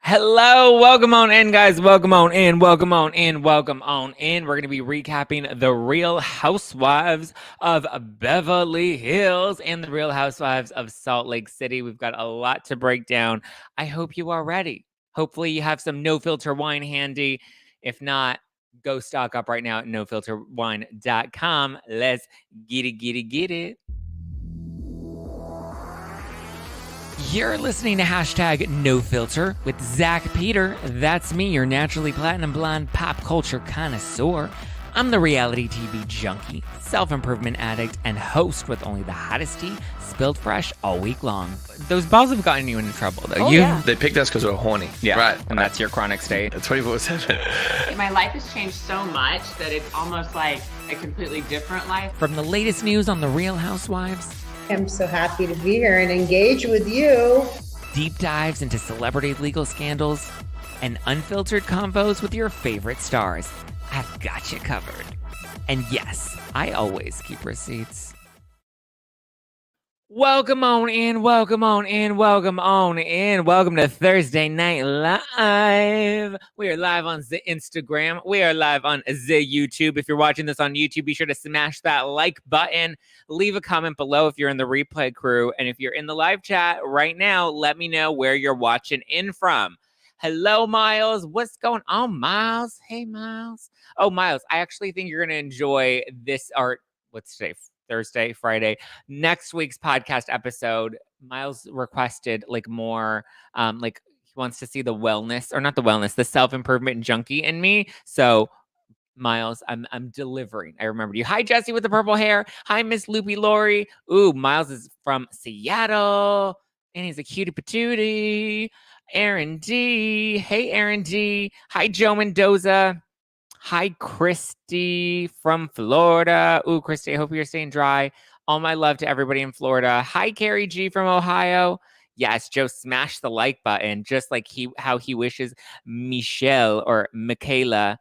Hello, welcome on in, guys. Welcome on in, welcome on in, welcome on in. We're going to be recapping the Real Housewives of Beverly Hills and the Real Housewives of Salt Lake City. We've got a lot to break down. I hope you are ready. Hopefully, you have some no filter wine handy. If not, go stock up right now at nofilterwine.com. Let's get it. You're listening to hashtag No Filter with Zack Peter. That's me, your naturally platinum blonde pop culture connoisseur. I'm the reality TV junkie, self-improvement addict, and host with only the hottest tea spilled fresh all week long. Those balls have gotten you into trouble, though. They picked us because we were horny. Yeah, right. And that's your chronic state. 24/7. My life has changed so much that it's almost like a completely different life. From the latest news on the Real Housewives, I'm so happy to be here and engage with you. deep dives into celebrity legal scandals, and unfiltered convos with your favorite stars, I've got you covered. And yes, I always keep receipts. Welcome on in, welcome on in, welcome on in. Welcome to Thursday Night Live. We are live on the Instagram. We are live on the YouTube. If you're watching this on YouTube, be sure to smash that like button. Leave a comment below if you're in the replay crew. And if you're in the live chat right now, let me know where you're watching in from. Hello, Miles. What's going on, Miles? Hey, Miles. Oh, Miles, I actually think you're going to enjoy this art. What's today? Thursday, Friday, next week's podcast episode. Miles requested more, he wants to see the wellness, or not the wellness, the self-improvement junkie in me. So Miles, I'm delivering. I remembered you. Hi, Jesse with the purple hair. Hi, Miss Loopy Lori. Ooh, Miles is from Seattle, and he's a cutie patootie. Aaron D. Hey, Aaron D. Hi, Joe Mendoza. Hi, Christy from Florida. Ooh, Christy, I hope you're staying dry. All my love to everybody in Florida. Hi, Carrie G from Ohio. Yes, Joe smashed the like button, just like how he wishes Michelle or Michaela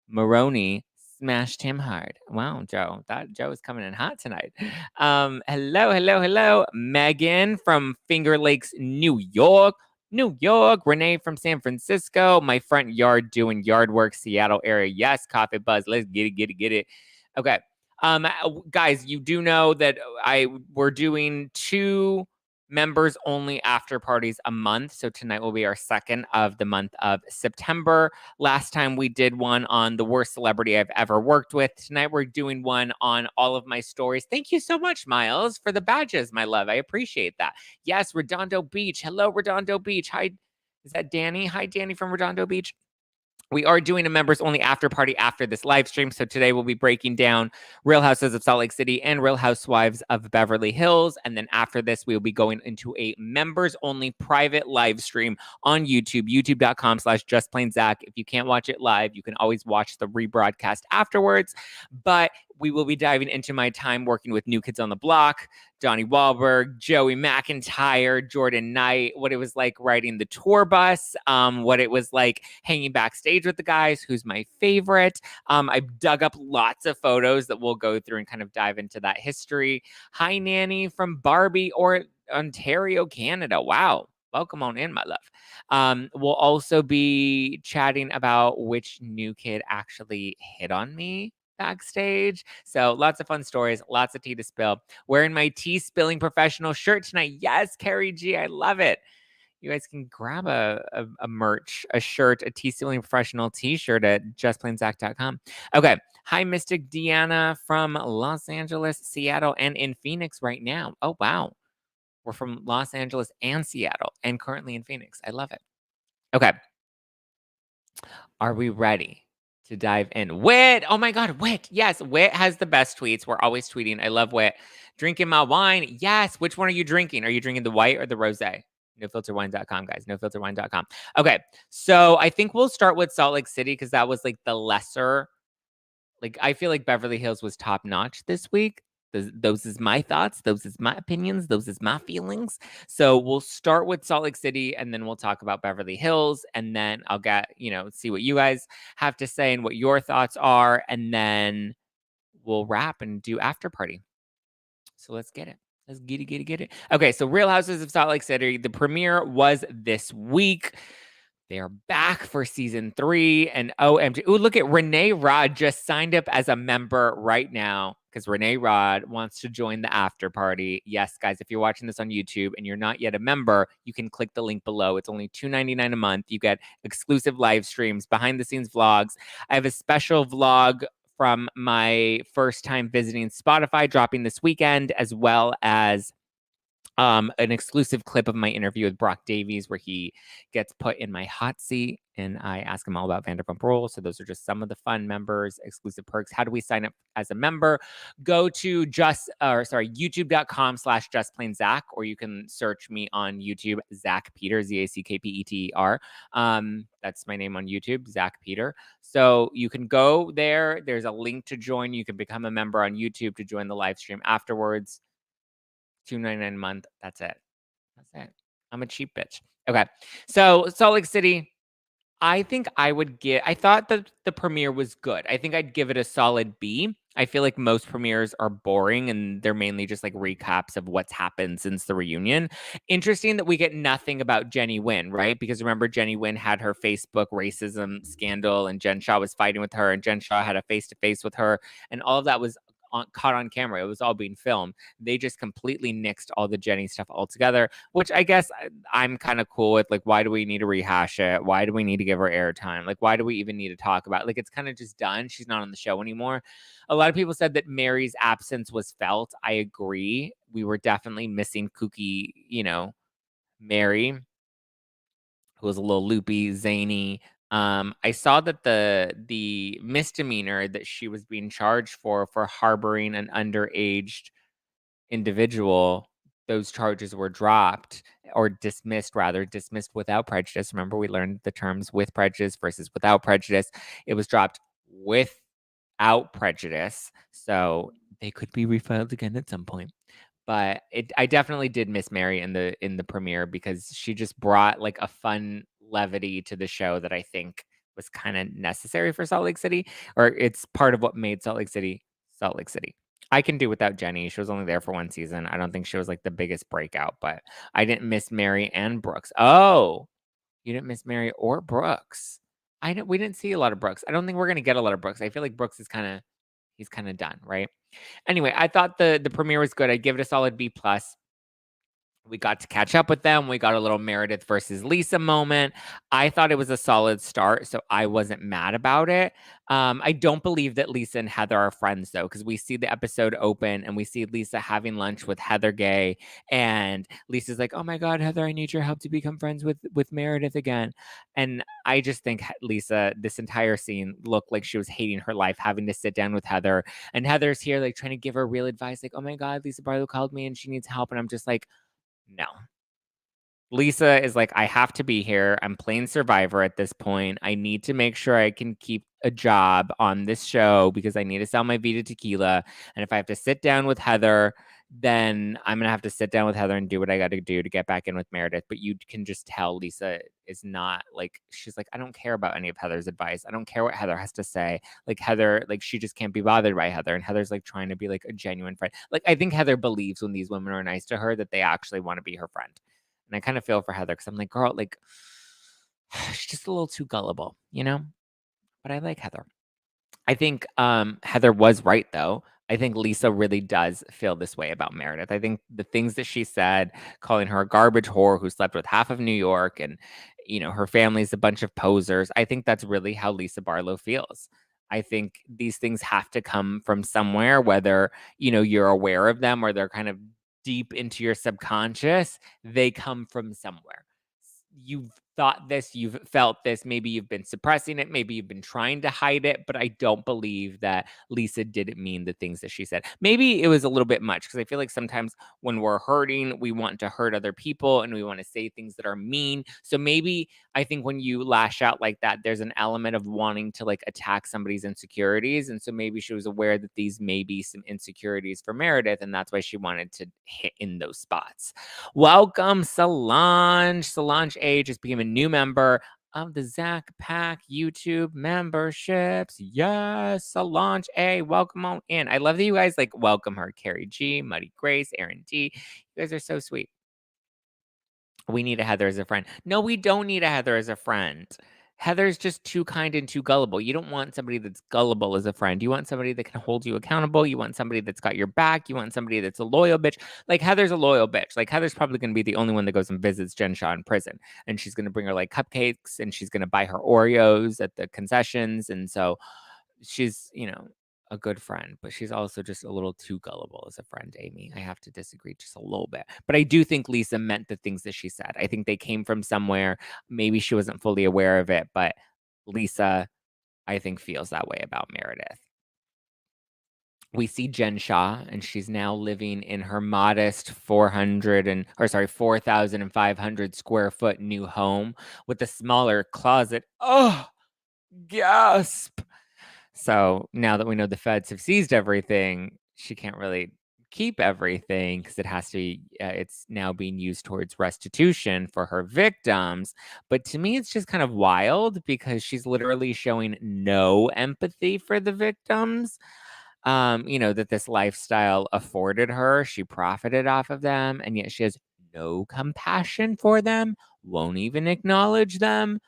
Maroney smashed him hard. Wow, Joe. That Joe is coming in hot tonight. Hello. Megan from Finger Lakes, New York. Renee from San Francisco. My front yard doing yard work, Seattle area. Yes, Coffee Buzz. Let's get it. Okay. Guys, you do know that we're doing 2 members only after parties a month. So tonight will be our second of the month of September. Last time we did one on the worst celebrity I've ever worked with. Tonight we're doing one on all of my stories. Thank you so much, Miles, for the badges, my love. I appreciate that. Yes, Redondo Beach. Hello, Redondo Beach. Hi, is that Danny? Hi, Danny from Redondo Beach. We are doing a members only after party after this live stream. So today we'll be breaking down Real Housewives of Salt Lake City and Real Housewives of Beverly Hills. And then after this, we'll be going into a members only private live stream on YouTube, youtube.com/justplainzack. If you can't watch it live, you can always watch the rebroadcast afterwards. But we will be diving into my time working with New Kids on the Block, Donnie Wahlberg, Joey McIntyre, Jordan Knight, what it was like riding the tour bus, what it was like hanging backstage with the guys, who's my favorite. I dug up lots of photos that we'll go through and kind of dive into that history. Hi, Nanny from Barbie or Ontario, Canada. Wow. Welcome on in, my love. We'll also be chatting about which new kid actually hit on me backstage. So lots of fun stories, lots of tea to spill. Wearing my tea spilling professional shirt tonight. Yes, Carrie G, I love it. You guys can grab a shirt, a tea spilling professional t-shirt at justplainzack.com. Okay. Hi, Mystic Deanna from Los Angeles, Seattle, and in Phoenix right now. Oh, wow. We're from Los Angeles and Seattle and currently in Phoenix. I love it. Okay. Are we ready to dive in? Wit. Oh my God, Wit. Yes, Wit has the best tweets. We're always tweeting. I love Wit. Drinking my wine. Yes. Which one are you drinking? Are you drinking the white or the rosé? NoFilterWine.com, guys. NoFilterWine.com. Okay. So I think we'll start with Salt Lake City because that was the lesser. I feel like Beverly Hills was top notch this week. Those is my thoughts. Those is my opinions. Those is my feelings. So we'll start with Salt Lake City and then we'll talk about Beverly Hills. And then I'll see what you guys have to say and what your thoughts are. And then we'll wrap and do after party. So let's get it. Let's get it. Okay. So Real Houses of Salt Lake City. The premiere was this week. They are back for season 3. And OMG. Oh, look at Renee Rod just signed up as a member right now because Renee Rod wants to join the after party. Yes, guys, if you're watching this on YouTube and you're not yet a member, you can click the link below. It's only $2.99 a month. You get exclusive live streams, behind the scenes vlogs. I have a special vlog from my first time visiting Spotify dropping this weekend, as well as an exclusive clip of my interview with Brock Davies where he gets put in my hot seat and I ask him all about Vanderpump Rules. So those are just some of the fun members, exclusive perks. How do we sign up as a member? Go to youtube.com/justplainzack, or you can search me on YouTube, Zack Peter, ZACKPETER. That's my name on YouTube, Zack Peter. So you can go there. There's a link to join. You can become a member on YouTube to join the live stream afterwards. $2.99 a month. That's it. I'm a cheap bitch. Okay. So Salt Lake City, I think I thought that the premiere was good. I think I'd give it a solid B. I feel like most premieres are boring and they're mainly just like recaps of what's happened since the reunion. Interesting that we get nothing about Jenny Wynn, right? Because remember, Jenny Wynn had her Facebook racism scandal and Jen Shaw was fighting with her and Jen Shaw had a face-to-face with her and all of that was caught on camera. It was all being filmed. They just completely nixed all the Jenny stuff altogether, which I guess I'm kind of cool with. Like, why do we need to rehash it? Why do we need to give her airtime? Like, why do we even need to talk about it? Like, it's kind of just done. She's not on the show anymore. A lot of people said that Mary's absence was felt. I agree. We were definitely missing kooky, Mary, who was a little loopy, zany. I saw that the misdemeanor that she was being charged for harboring an underaged individual, those charges were dropped or dismissed without prejudice. Remember, we learned the terms with prejudice versus without prejudice. It was dropped without prejudice. So they could be refiled again at some point. But I definitely did miss Mary in the premiere because she just brought like a fun levity to the show that I think was kind of necessary for Salt Lake City, or it's part of what made Salt Lake City Salt Lake City. I can do without Jenny. She was only there for one season. I don't think she was like the biggest breakout, but I didn't miss Mary and Brooks. Oh, you didn't miss Mary or Brooks. We didn't see a lot of Brooks. I don't think we're gonna get a lot of Brooks. I feel like Brooks is he's kind of done, right? Anyway, I thought the premiere was good. I'd give it a solid B+. We got to catch up with them. We got a little Meredith versus Lisa moment. I thought it was a solid start, so I wasn't mad about it. I don't believe that Lisa and Heather are friends, though, because we see the episode open and we see Lisa having lunch with Heather Gay. And Lisa's like, oh my God, Heather, I need your help to become friends with Meredith again. And I just think Lisa, this entire scene looked like she was hating her life, having to sit down with Heather. And Heather's here, like, trying to give her real advice, like, oh my God, Lisa Barlow called me and she needs help. And I'm just like, no. Lisa is like, I have to be here. I'm playing Survivor at this point. I need to make sure I can keep a job on this show because I need to sell my Vita tequila. And if I have to sit down with Heather, then I'm going to have to sit down with Heather and do what I got to do to get back in with Meredith. But you can just tell Lisa is not like, she's like, I don't care about any of Heather's advice. I don't care what Heather has to say. Like Heather, like she just can't be bothered by Heather. And Heather's like trying to be like a genuine friend. Like I think Heather believes when these women are nice to her that they actually want to be her friend. And I kind of feel for Heather because I'm like, girl, like she's just a little too gullible, But I like Heather. I think Heather was right, though. I think Lisa really does feel this way about Meredith. I think the things that she said, calling her a garbage whore who slept with half of New York and, her family's a bunch of posers. I think that's really how Lisa Barlow feels. I think these things have to come from somewhere, whether, you're aware of them or they're kind of deep into your subconscious, they come from somewhere. You've thought this, you've felt this, maybe you've been suppressing it, maybe you've been trying to hide it, but I don't believe that Lisa didn't mean the things that she said. Maybe it was a little bit much because I feel like sometimes when we're hurting, we want to hurt other people and we want to say things that are mean. So maybe I think when you lash out like that, there's an element of wanting to like attack somebody's insecurities. And so maybe she was aware that these may be some insecurities for Meredith, and that's why she wanted to hit in those spots. Welcome, Solange. Solange A just became a new member of the Zack Pack YouTube memberships. Yes, Solange A, welcome on in. I love that you guys like welcome her. Carrie G, Muddy Grace, Aaron D. You guys are so sweet. We need a Heather as a friend. No, we don't need a Heather as a friend. Heather's just too kind and too gullible. You don't want somebody that's gullible as a friend. You want somebody that can hold you accountable. You want somebody that's got your back. You want somebody that's a loyal bitch. Like Heather's a loyal bitch. Like Heather's probably going to be the only one that goes and visits Jen Shah in prison. And she's going to bring her like cupcakes and she's going to buy her Oreos at the concessions. And so she's, a good friend, but she's also just a little too gullible as a friend, Amy. I have to disagree just a little bit. But I do think Lisa meant the things that she said. I think they came from somewhere. Maybe she wasn't fully aware of it, but Lisa, I think, feels that way about Meredith. We see Jen Shah, and she's now living in her modest 4,500 square foot new home with a smaller closet. Oh, gasp. So now that we know the feds have seized everything, she can't really keep everything because it has to be, it's now being used towards restitution for her victims. But to me, it's just kind of wild because she's literally showing no empathy for the victims. That this lifestyle afforded her. She profited off of them, and yet she has no compassion for them, won't even acknowledge them.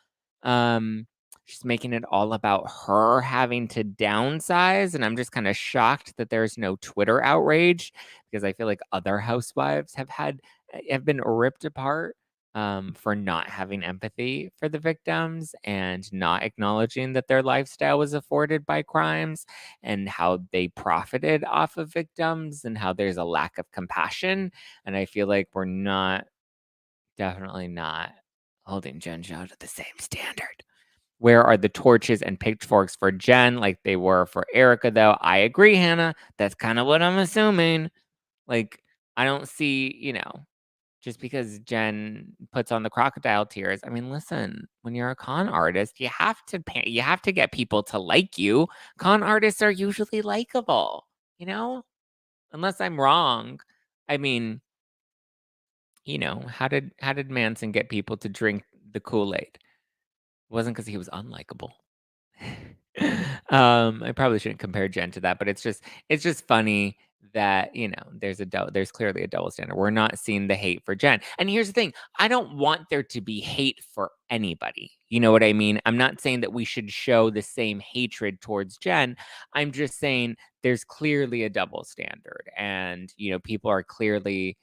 She's making it all about her having to downsize, and I'm just kind of shocked that there's no Twitter outrage because I feel like other housewives have been ripped apart for not having empathy for the victims and not acknowledging that their lifestyle was afforded by crimes and how they profited off of victims and how there's a lack of compassion. And I feel like we're definitely not holding Jen Shah to the same standard. Where are the torches and pitchforks for Jen like they were for Erica, though? I agree, Hannah. That's kind of what I'm assuming. Like, I don't see, just because Jen puts on the crocodile tears. I mean, listen, when you're a con artist, you have to get people to like you. Con artists are usually likable, unless I'm wrong. I mean, how did Manson get people to drink the Kool-Aid? It wasn't because he was unlikable. I probably shouldn't compare Jen to that, but it's just funny that, there's clearly a double standard. We're not seeing the hate for Jen. And here's the thing, I don't want there to be hate for anybody. You know what I mean? I'm not saying that we should show the same hatred towards Jen. I'm just saying there's clearly a double standard and, people are clearly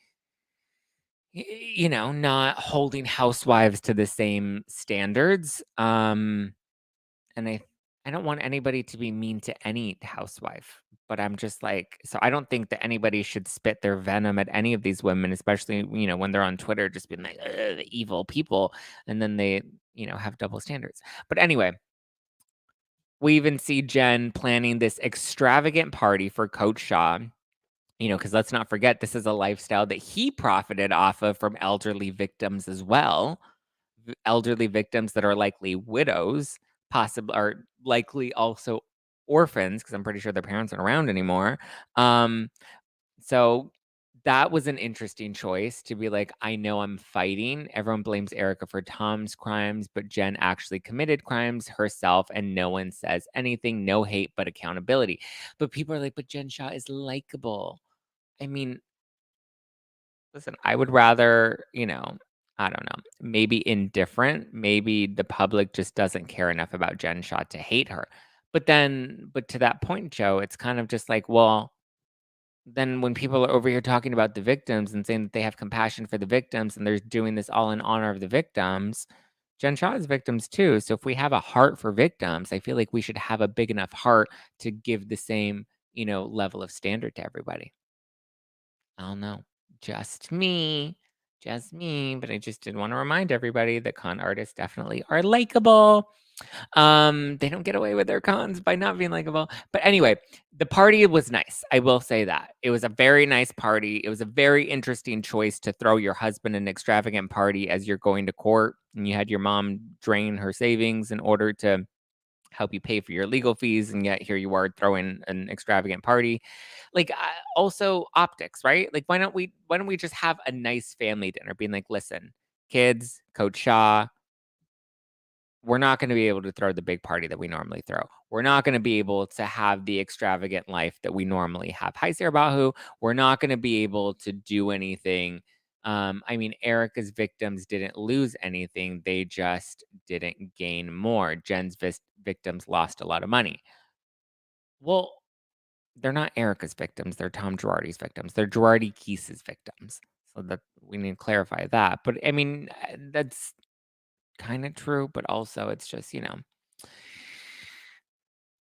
not holding housewives to the same standards. And I don't want anybody to be mean to any housewife, but I'm just like, so I don't think that anybody should spit their venom at any of these women, especially, when they're on Twitter, just being like, "Ugh, the evil people." And then they, have double standards. But anyway, we even see Jen planning this extravagant party for Coach Shah, because let's not forget, this is a lifestyle that he profited off of from elderly victims as well. Elderly victims that are likely widows, possibly are likely also orphans because I'm pretty sure their parents aren't around anymore. So that was an interesting choice to be like, I know I'm fighting. Everyone blames Erica for Tom's crimes, but Jen actually committed crimes herself, and no one says anything. No hate, but accountability. But people are like, but Jen Shah is likable. I mean, listen, I would rather, I don't know, maybe indifferent. Maybe the public just doesn't care enough about Jen Shah to hate her. But to that point, Joe, it's kind of just like, well, then when people are over here talking about the victims and saying that they have compassion for the victims and they're doing this all in honor of the victims, Jen Shah is victims too. So if we have a heart for victims, I feel like we should have a big enough heart to give the same, level of standard to everybody. I don't know. Just me. Just me. But I just did want to remind everybody that con artists definitely are likable. They don't get away with their cons by not being likable. But anyway, the party was nice. I will say that. It was a very nice party. It was a very interesting choice to throw your husband an extravagant party as you're going to court. And you had your mom drain her savings in order to help you pay for your legal fees, and yet here you are throwing an extravagant party. Like, also optics, right? Like, why don't we just have a nice family dinner, being like, listen, kids, Coach Shah, we're not going to be able to throw the big party that we normally throw. We're not going to be able to have the extravagant life that we normally have. Hi, Sarah Bahu. We're not going to be able to do anything I mean, Erica's victims didn't lose anything. They just didn't gain more. Jen's victims lost a lot of money. Well, they're not Erica's victims. They're Tom Girardi's victims. They're Girardi Keese's victims. So that we need to clarify that. But I mean, that's kind of true, but also it's just,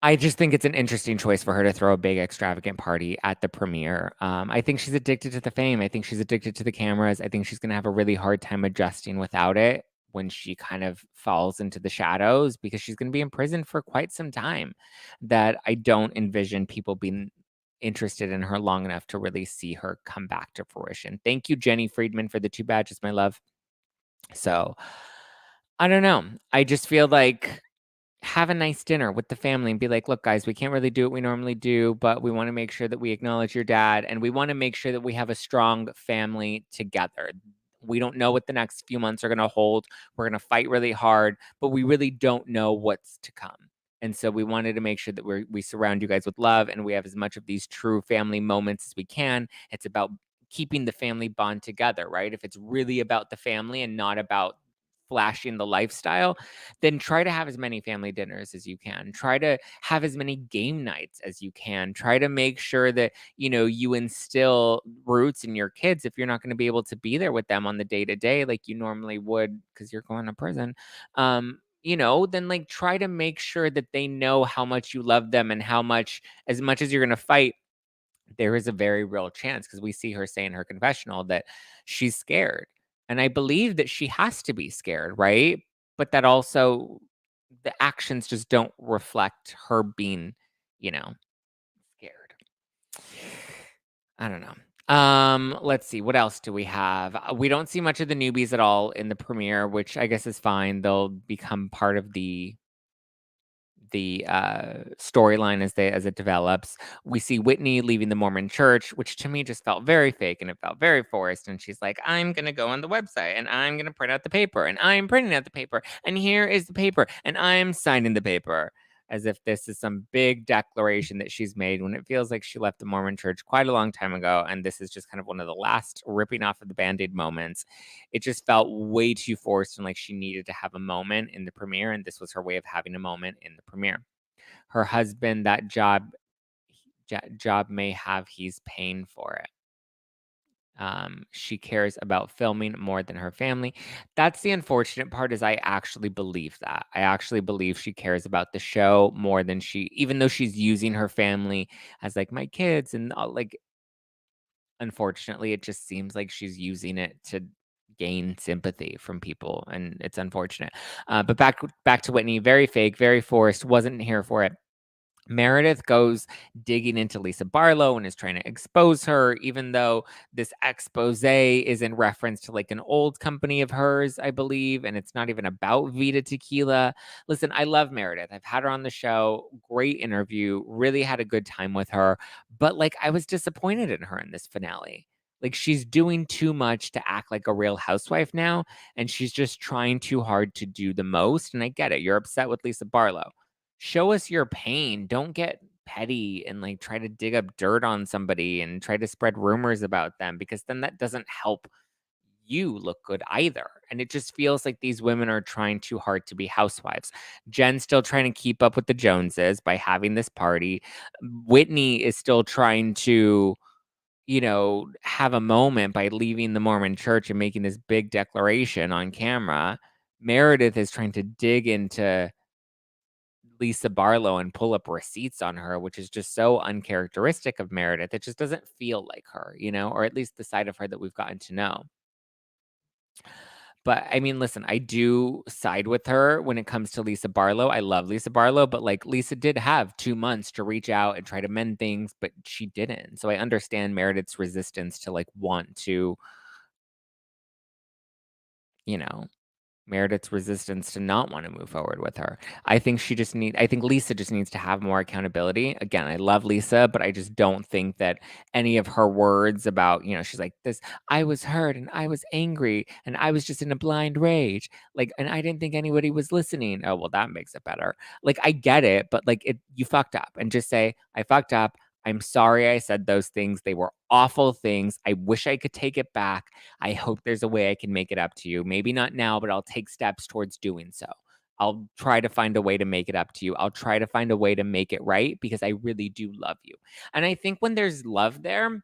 I just think it's an interesting choice for her to throw a big extravagant party at the premiere. I think she's addicted to the fame. I think she's addicted to the cameras. I think she's going to have a really hard time adjusting without it when she kind of falls into the shadows, because she's going to be in prison for quite some time that I don't envision people being interested in her long enough to really see her come back to fruition. Thank you, Jenny Friedman, for the 2 badges, my love. So I don't know. I just feel like have a nice dinner with the family and be like, look, guys, we can't really do what we normally do, but we want to make sure that we acknowledge your dad, and we want to make sure that we have a strong family together. We don't know what the next few months are going to hold. We're going to fight really hard, but we really don't know what's to come. And so we wanted to make sure that we surround you guys with love, and we have as much of these true family moments as we can. It's about keeping the family bond together, right? If it's really about the family and not about flashing the lifestyle, then try to have as many family dinners as you can. Try to have as many game nights as you can. Try to make sure that, you instill roots in your kids if you're not going to be able to be there with them on the day to day like you normally would because you're going to prison. Then like try to make sure that they know how much you love them and as much as you're going to fight, there is a very real chance, because we see her say in her confessional that she's scared. And I believe that she has to be scared, right? But that also the actions just don't reflect her being, scared. I don't know. Let's see. What else do we have? We don't see much of the newbies at all in the premiere, which I guess is fine. They'll become part of the storyline as it develops. We see Whitney leaving the Mormon church, which to me just felt very fake and it felt very forced. And she's like, I'm going to go on the website and I'm going to print out the paper and I'm printing out the paper and here is the paper and I'm signing the paper, as if this is some big declaration that she's made when it feels like she left the Mormon church quite a long time ago. And this is just kind of one of the last ripping off of the Band-Aid moments. It just felt way too forced and like she needed to have a moment in the premiere. And this was her way of having a moment in the premiere. Her husband, that job may have, he's paying for it. She cares about filming more than her family. That's the unfortunate part, is I actually believe that. I actually believe she cares about the show more than even though she's using her family as like my kids and like, unfortunately, it just seems like she's using it to gain sympathy from people, and it's unfortunate. But back to Whitney, very fake, very forced, wasn't here for it. Meredith goes digging into Lisa Barlow and is trying to expose her, even though this expose is in reference to like an old company of hers, I believe, and it's not even about Vita Tequila. Listen, I love Meredith. I've had her on the show. Great interview. Really had a good time with her. But like, I was disappointed in her in this finale. Like, she's doing too much to act like a real housewife now, and she's just trying too hard to do the most. And I get it. You're upset with Lisa Barlow. Show us your pain. Don't get petty and like try to dig up dirt on somebody and try to spread rumors about them, because then that doesn't help you look good either. And it just feels like these women are trying too hard to be housewives. Jen's still trying to keep up with the Joneses by having this party. Whitney is still trying to, have a moment by leaving the Mormon church and making this big declaration on camera. Meredith is trying to dig into Lisa Barlow and pull up receipts on her, which is just so uncharacteristic of Meredith. It just doesn't feel like her, or at least the side of her that we've gotten to know. But I mean, listen, I do side with her when it comes to Lisa Barlow. I love Lisa Barlow, but like Lisa did have 2 months to reach out and try to mend things, but she didn't. So I understand Meredith's resistance to like want to, Meredith's resistance to not want to move forward with her. I think Lisa just needs to have more accountability. Again, I love Lisa, but I just don't think that any of her words about, she's like this, I was hurt and I was angry and I was just in a blind rage. Like, and I didn't think anybody was listening. Oh, well, that makes it better. Like, I get it, but like you fucked up, and just say, I fucked up. I'm sorry I said those things. They were awful things. I wish I could take it back. I hope there's a way I can make it up to you. Maybe not now, but I'll take steps towards doing so. I'll try to find a way to make it up to you. I'll try to find a way to make it right because I really do love you. And I think when there's love there,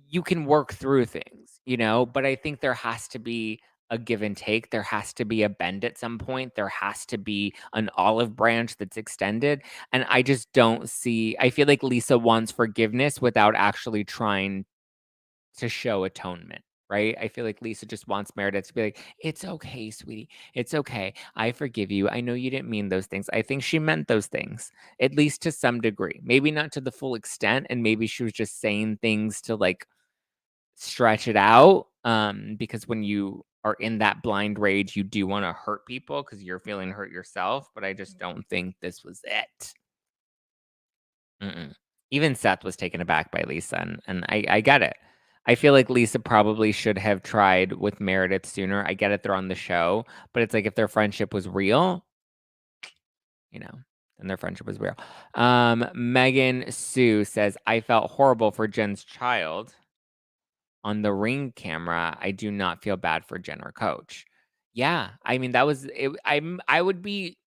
you can work through things, but I think there has to be a give and take. There has to be a bend at some point. There has to be an olive branch that's extended. And I just don't see, I feel like Lisa wants forgiveness without actually trying to show atonement. Right. I feel like Lisa just wants Meredith to be like, it's okay, sweetie. It's okay. I forgive you. I know you didn't mean those things. I think she meant those things, at least to some degree. Maybe not to the full extent. And maybe she was just saying things to like stretch it out, because when you are in that blind rage, you do want to hurt people because you're feeling hurt yourself. But I just don't think this was it. Mm-mm. Even Seth was taken aback by Lisa, and I get it. I feel like Lisa probably should have tried with Meredith sooner. I get it, they're on the show, but it's like if their friendship was real, and their friendship was real. Megan Sue says, I felt horrible for Jen's child. On the Ring camera, I do not feel bad for Jen or Coach. Yeah, I mean, that was it. I would be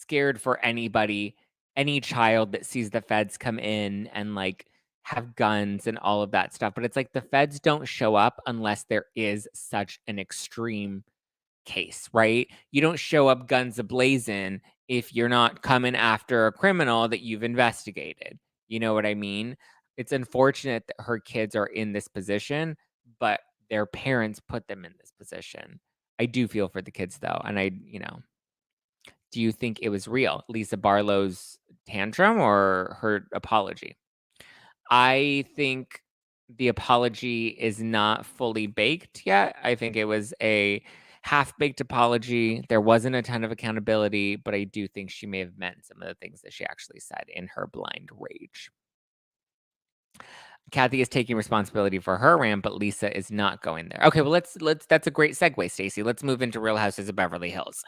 scared for anybody, any child that sees the feds come in and like have guns and all of that stuff. But it's like the feds don't show up unless there is such an extreme case, right? You don't show up guns ablazing if you're not coming after a criminal that you've investigated. You know what I mean? It's unfortunate that her kids are in this position, but their parents put them in this position. I do feel for the kids though. And do you think it was real? Lisa Barlow's tantrum or her apology? I think the apology is not fully baked yet. I think it was a half-baked apology. There wasn't a ton of accountability, but I do think she may have meant some of the things that she actually said in her blind rage. Kathy is taking responsibility for her rant, but Lisa is not going there. Okay, well let's that's a great segue, Stacey. Let's move into Real Houses of Beverly Hills.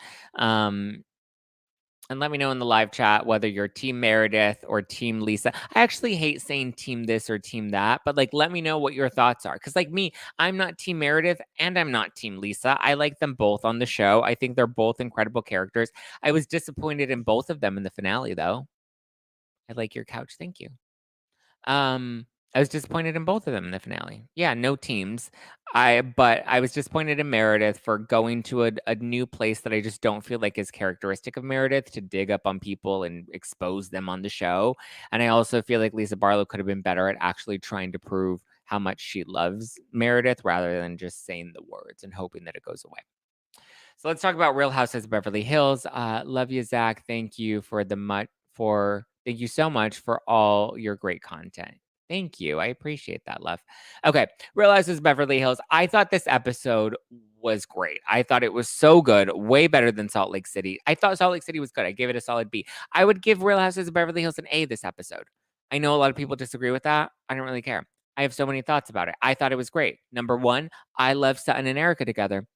And let me know in the live chat whether you're Team Meredith or Team Lisa. I actually hate saying team this or team that, but like, let me know what your thoughts are. Because like me, I'm not Team Meredith and I'm not Team Lisa. I like them both on the show. I think they're both incredible characters. I was disappointed in both of them in the finale, though. I like your couch. Thank you. I was disappointed in both of them in the finale. Yeah, no teams. But I was disappointed in Meredith for going to a new place that I just don't feel like is characteristic of Meredith, to dig up on people and expose them on the show. And I also feel like Lisa Barlow could have been better at actually trying to prove how much she loves Meredith rather than just saying the words and hoping that it goes away. So let's talk about Real Housewives of Beverly Hills. Love you, Zach. Thank you thank you so much for all your great content. Thank you. I appreciate that, love. Okay. Real Housewives of Beverly Hills. I thought this episode was great. I thought it was so good. Way better than Salt Lake City. I thought Salt Lake City was good. I gave it a solid B. I would give Real Housewives of Beverly Hills an A this episode. I know a lot of people disagree with that. I don't really care. I have so many thoughts about it. I thought it was great. Number one, I love Sutton and Erica together.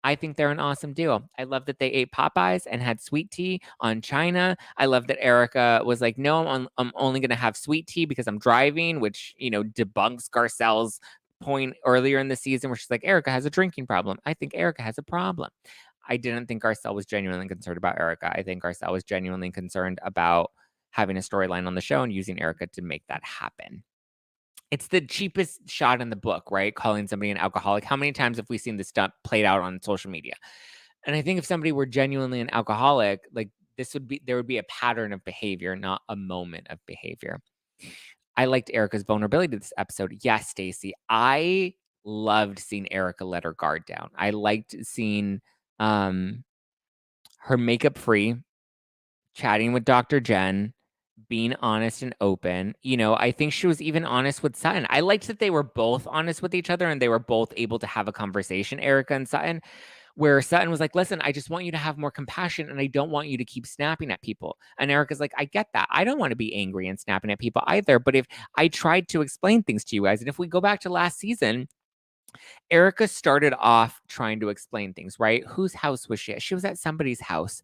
I think they're an awesome duo. I love that they ate Popeyes and had sweet tea on China. I love that Erica was like, no, I'm only going to have sweet tea because I'm driving, which, debunks Garcelle's point earlier in the season where she's like, Erica has a drinking problem. I think Erica has a problem. I didn't think Garcelle was genuinely concerned about Erica. I think Garcelle was genuinely concerned about having a storyline on the show and using Erica to make that happen. It's the cheapest shot in the book, right? Calling somebody an alcoholic. How many times have we seen this stuff played out on social media? And I think if somebody were genuinely an alcoholic, like there would be a pattern of behavior, not a moment of behavior. I liked Erica's vulnerability this episode. Yes, Stacey. I loved seeing Erica let her guard down. I liked seeing her makeup free, chatting with Dr. Jen, being honest and open. I think she was even honest with Sutton. I liked that they were both honest with each other and they were both able to have a conversation, Erica and Sutton, where Sutton was like, listen, I just want you to have more compassion and I don't want you to keep snapping at people. And Erica's like, I get that. I don't want to be angry and snapping at people either. But if I tried to explain things to you guys, and if we go back to last season, Erica started off trying to explain things, right? Whose house was she at? She was at somebody's house.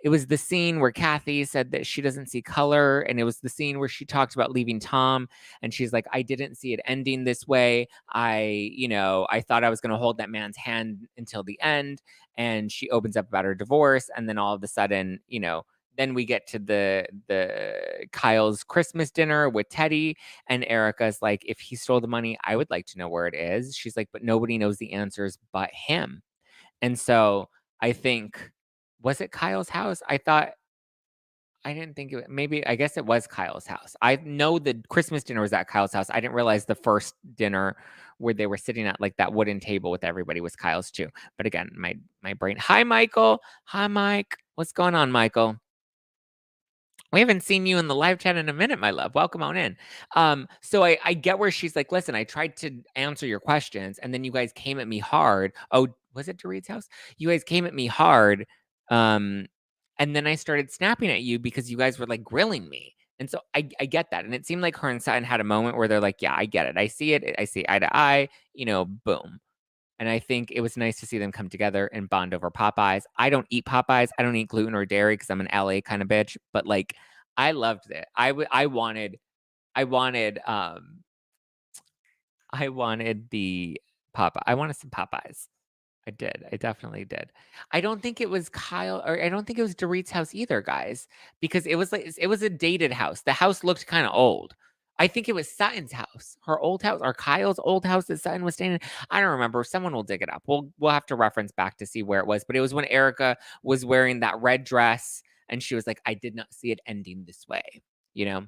it was the scene where Kathy said that she doesn't see color, and it was the scene where she talked about leaving Tom, and she's like, I didn't see it ending this way. I thought I was going to hold that man's hand until the end. And she opens up about her divorce, and then all of a sudden, then we get to the Kyle's Christmas dinner with Teddy, and Erica's like, if he stole the money, I would like to know where it is. She's like, but nobody knows the answers but him. And so I think, was it Kyle's house? I didn't think it. Maybe I guess it was Kyle's house. I know the Christmas dinner was at Kyle's house. I didn't realize the first dinner where they were sitting at like that wooden table with everybody was Kyle's too. But again, my brain. Hi, Michael. Hi, Mike. What's going on, Michael? We haven't seen you in the live chat in a minute, my love. Welcome on in. So I get where she's like, listen, I tried to answer your questions, and then you guys came at me hard. Oh, was it Dorit's house? You guys came at me hard. And then I started snapping at you because you guys were like grilling me. And so I get that. And it seemed like her and Sutton had a moment where they're like, yeah, I get it. I see it. I see eye to eye, boom. And I think it was nice to see them come together and bond over Popeyes. I don't eat Popeyes. I don't eat gluten or dairy because I'm an LA kind of bitch. But like, I loved it. I wanted the Popeye. I wanted some Popeyes. I did. I definitely did. I don't think it was Kyle, or I don't think it was Dorit's house either, guys, because it was like, it was a dated house. The house looked kind of old. I think it was Sutton's house, her old house, or Kyle's old house that Sutton was staying in. I don't remember. Someone will dig it up. We'll have to reference back to see where it was. But it was when Erica was wearing that red dress, and she was like, "I did not see it ending this way." You know,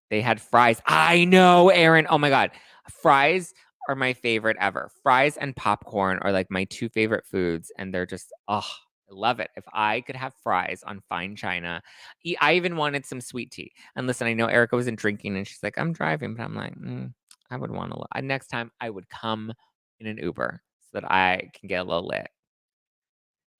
they had fries. I know, Aaron. Oh my god, fries are my favorite ever. Fries and popcorn are like my two favorite foods, and they're just, oh, I love it. If I could have fries on fine china, I even wanted some sweet tea. And listen, I know Erica wasn't drinking, and she's like, I'm driving, but I'm like, I would want to. Next time, I would come in an Uber so that I can get a little lit.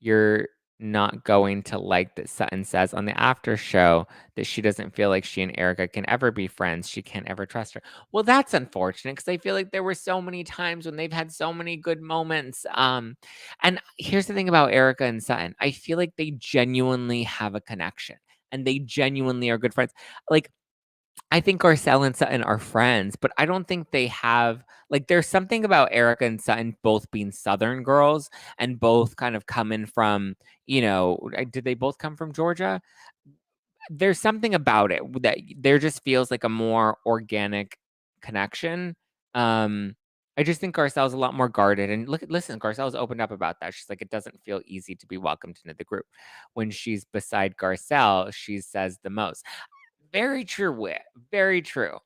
You're not going to like that Sutton says on the after show that she doesn't feel like she and Erica can ever be friends. She can't ever trust her. Well, that's unfortunate because I feel like there were so many times when they've had so many good moments. And here's the thing about Erica and Sutton. I feel like they genuinely have a connection and they genuinely are good friends. Like, I think Garcelle and Sutton are friends, but I don't think they have like there's something about Erica and Sutton both being Southern girls and both kind of coming from, did they both come from Georgia? There's something about it that there just feels like a more organic connection. I just think Garcelle's a lot more guarded. And listen, Garcelle's opened up about that. She's like, it doesn't feel easy to be welcomed into the group. When she's beside Garcelle, she says the most. Very true, Wit. Very true.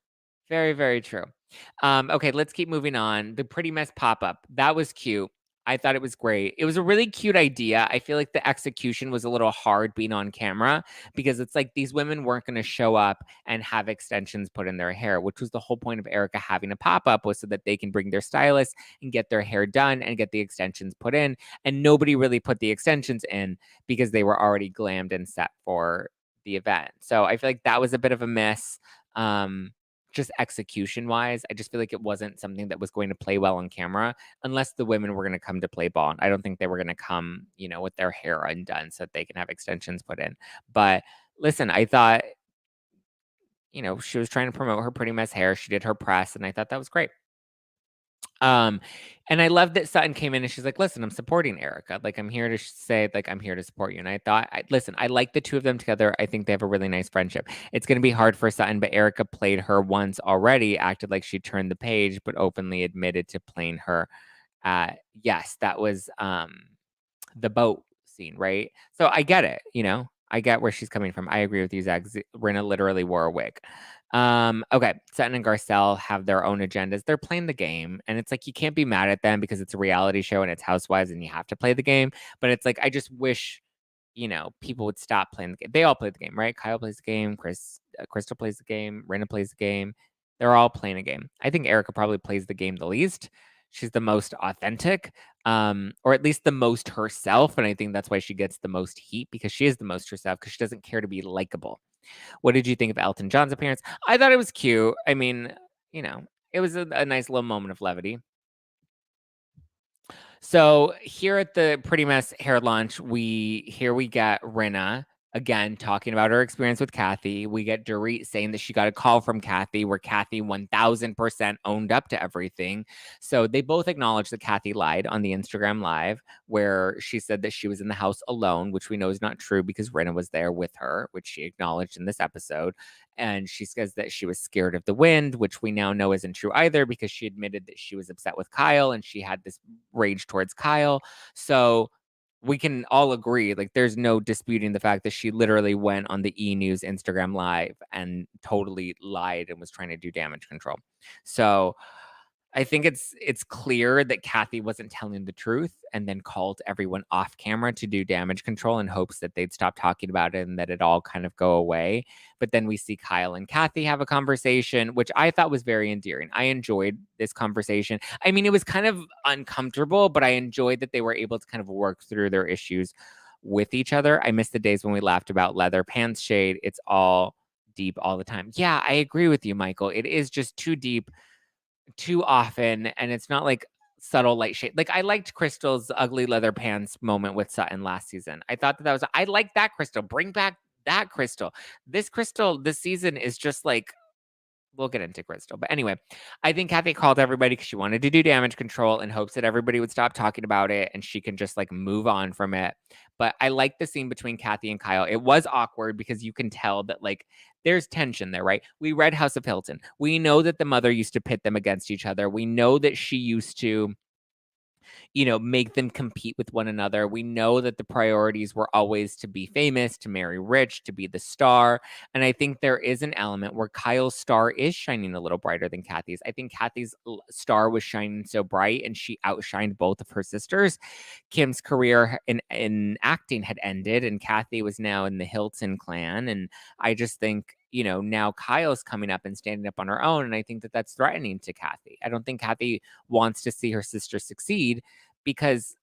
Very, very true. Okay, let's keep moving on. The Pretty Mess pop-up. That was cute. I thought it was great. It was a really cute idea. I feel like the execution was a little hard being on camera because it's like these women weren't going to show up and have extensions put in their hair, which was the whole point of Erica having a pop-up was so that they can bring their stylist and get their hair done and get the extensions put in. And nobody really put the extensions in because they were already glammed and set for the event. So I feel like that was a bit of a miss. Just execution wise, I just feel like it wasn't something that was going to play well on camera unless the women were going to come to play ball. I don't think they were going to come, with their hair undone so that they can have extensions put in. But listen, I thought, she was trying to promote her Pretty Mess hair. She did her press, and I thought that was great. And I love that Sutton came in and she's like, listen, I'm supporting Erica. Like, I'm here to say, like, I'm here to support you. And I thought, listen, I like the two of them together. I think they have a really nice friendship. It's going to be hard for Sutton, but Erica played her once already, acted like she turned the page, but openly admitted to playing her. Yes, that was the boat scene, right? So I get it, I get where she's coming from. I agree with you, Zach. Rinna literally wore a wig. Okay, Sutton and Garcelle have their own agendas. They're playing the game, and it's like you can't be mad at them because it's a reality show and it's Housewives and you have to play the game. But it's like I just wish, people would stop playing the game. They all play the game, right? Kyle plays the game, Crystal plays the game, Rinna plays the game. They're all playing a game. I think Erica probably plays the game the least. She's the most authentic, or at least the most herself, and I think that's why she gets the most heat because she is the most herself because she doesn't care to be likable. What did you think of Elton John's appearance? I thought it was cute. I mean, it was a nice little moment of levity. So here at the Pretty Mess hair launch, we get Rinna again talking about her experience with Kathy. We get Dorit saying that she got a call from Kathy where Kathy 1000% owned up to everything. So they both acknowledged that Kathy lied on the Instagram live where she said that she was in the house alone, which we know is not true because Rinna was there with her, which she acknowledged in this episode. And she says that she was scared of the wind, which we now know isn't true either because she admitted that she was upset with Kyle and she had this rage towards Kyle. So we can all agree, like, there's no disputing the fact that she literally went on the E! News Instagram live and totally lied and was trying to do damage control. So I think it's clear that Kathy wasn't telling the truth and then called everyone off camera to do damage control in hopes that they'd stop talking about it and that it all kind of go away. But then we see Kyle and Kathy have a conversation, which I thought was very endearing. I enjoyed this conversation. I mean, it was kind of uncomfortable, but I enjoyed that they were able to kind of work through their issues with each other. I miss the days when we laughed about leather pants shade. It's all deep all the time. Yeah, I agree with you, Michael. It is just too deep too often, and it's not like subtle light shade. Like I liked Crystal's ugly leather pants moment with Sutton last season. I thought that was I like that Crystal. Bring back that Crystal. This Crystal this season is just like we'll get into Crystal. But anyway, I think Kathy called everybody because she wanted to do damage control in hopes that everybody would stop talking about it and she can just like move on from it. But I like the scene between Kathy and Kyle. It was awkward because you can tell that like there's tension there, right? We read House of Hilton. We know that the mother used to pit them against each other. We know that she used to make them compete with one another. We know that the priorities were always to be famous, to marry rich, to be the star. And I think there is an element where Kyle's star is shining a little brighter than Kathy's. I think Kathy's star was shining so bright and she outshined both of her sisters. Kim's career in acting had ended and Kathy was now in the Hilton clan. And I just think, now Kyle's coming up and standing up on her own. And I think that that's threatening to Kathy. I don't think Kathy wants to see her sister succeed because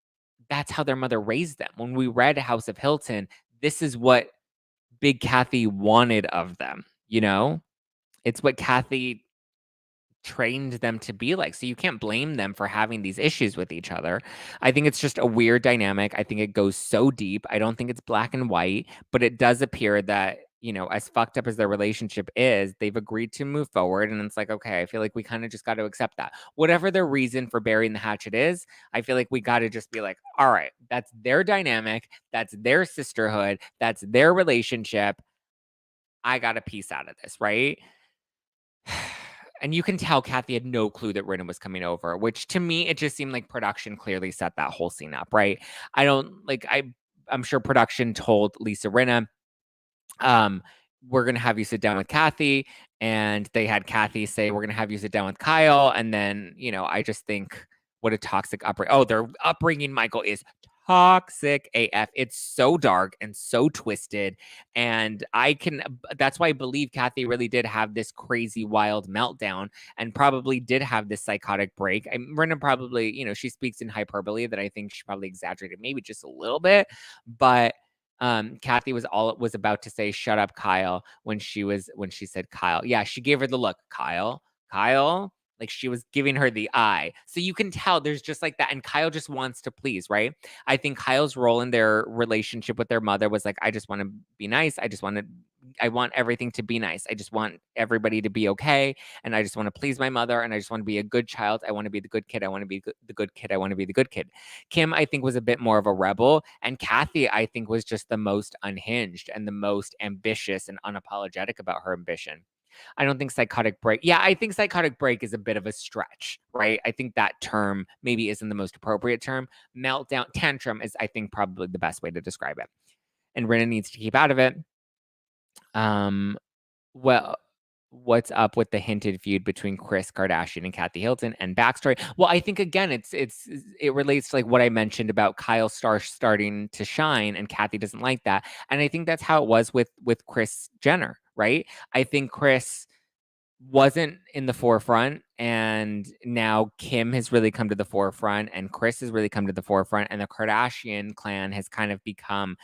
that's how their mother raised them. When we read House of Hilton, this is what Big Kathy wanted of them, It's what Kathy trained them to be like. So you can't blame them for having these issues with each other. I think it's just a weird dynamic. I think it goes so deep. I don't think it's black and white, but it does appear that, as fucked up as their relationship is, they've agreed to move forward. And it's like, okay, I feel like we kind of just got to accept that. Whatever their reason for burying the hatchet is, I feel like we got to just be like, all right, that's their dynamic. That's their sisterhood. That's their relationship. I got a piece out of this, right? And you can tell Kathy had no clue that Rinna was coming over, which to me, it just seemed like production clearly set that whole scene up, right? I'm sure production told Lisa Rinna, we're going to have you sit down with Kathy. And they had Kathy say, we're going to have you sit down with Kyle. And then, I just think what a toxic upbringing. Oh, their upbringing, Michael, is toxic AF. It's so dark and so twisted. And that's why I believe Kathy really did have this crazy, wild meltdown and probably did have this psychotic break. Rinna probably, she speaks in hyperbole that I think she probably exaggerated maybe just a little bit. But Kathy was about to say, shut up, Kyle, when she said Kyle. Yeah, she gave her the look, Kyle. Like she was giving her the eye. So you can tell there's just like that. And Kyle just wants to please, right? I think Kyle's role in their relationship with their mother was like, I just want to be nice. I want everything to be nice. I just want everybody to be okay. And I just want to please my mother. And I just want to be a good child. I want to be the good kid. I want to be the good kid. I want to be the good kid. Kim, I think, was a bit more of a rebel. And Kathy, I think, was just the most unhinged and the most ambitious and unapologetic about her ambition. I don't think psychotic break. Yeah, I think psychotic break is a bit of a stretch, right? I think that term maybe isn't the most appropriate term. Meltdown, tantrum is, I think, probably the best way to describe it. And Rinna needs to keep out of it. Well, what's up with the hinted feud between Kris Kardashian and Kathy Hilton and backstory? Well, I think again, it relates to like what I mentioned about Kyle starting to shine and Kathy doesn't like that. And I think that's how it was with Kris Jenner, right? I think Kris wasn't in the forefront and now Kim has really come to the forefront and Kris has really come to the forefront and the Kardashian clan has kind of become,